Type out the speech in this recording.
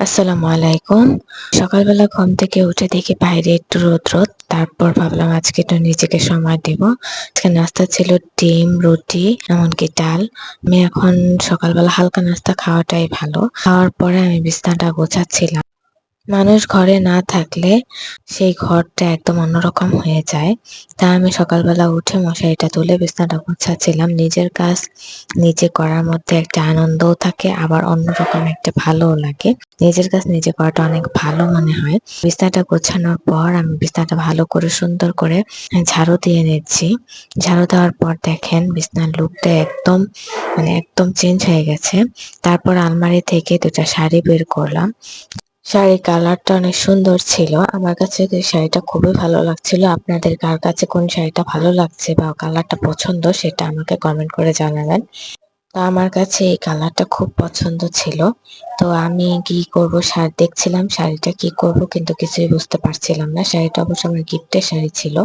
আসসালামু আলাইকুম। সকালবেলা ঘুম থেকে উঠে দেখি বাইরে একটু রোদ। তারপর ভাবলাম আজকে একটু নিজেকে সময় দিব। আজকে নাস্তা ছিল ডিম, রুটি, এমনকি ডাল। আমি এখন সকালবেলা হালকা নাস্তা খাওয়াটাই ভালো। খাওয়ার পরে আমি বিছানাটা গোছাচ্ছিলাম। মানুষ ঘরে না থাকলে সেই ঘরটা একদম অন্যরকম হয়ে যায়। তাই আমি সকালবেলা উঠে মশারিটা তুলে বিছানাটা গোছাচ্ছিলাম। নিজের কাজ নিজে করার মধ্যে একটা আনন্দও থাকে, আবার অন্যরকম একটা ভালোও লাগে। নিজের কাজ নিজে করাটা অনেক ভালো মনে হয়। বিছানাটা গোছানোর পর আমি বিছানাটা ভালো করে সুন্দর করে ঝাড়ু দিয়ে নিচ্ছি। ঝাড়ু দেওয়ার পর দেখেন বিছানার লুকটা একদম চেঞ্জ হয়ে গেছে। তারপর আলমারি থেকে ২ টা শাড়ি বের করলাম। শাড়ির কালারটা অনেক সুন্দর ছিল। আমার কাছে এই শাড়িটা খুবই ভালো লাগছিল। আপনাদের কার কাছে কোন শাড়িটা ভালো লাগছে বা কালারটা পছন্দ সেটা আমাকে কমেন্ট করে জানাবেন। তো আমার কাছে এই কালারটা খুব পছন্দ ছিল। তো আমি কি করব দেখছিলাম শাড়িটা কি করব, কিন্তু কিছুই বুঝতে পারছিলাম না। শাড়িটা অবশ্য আমার গিফটের শাড়ি ছিল।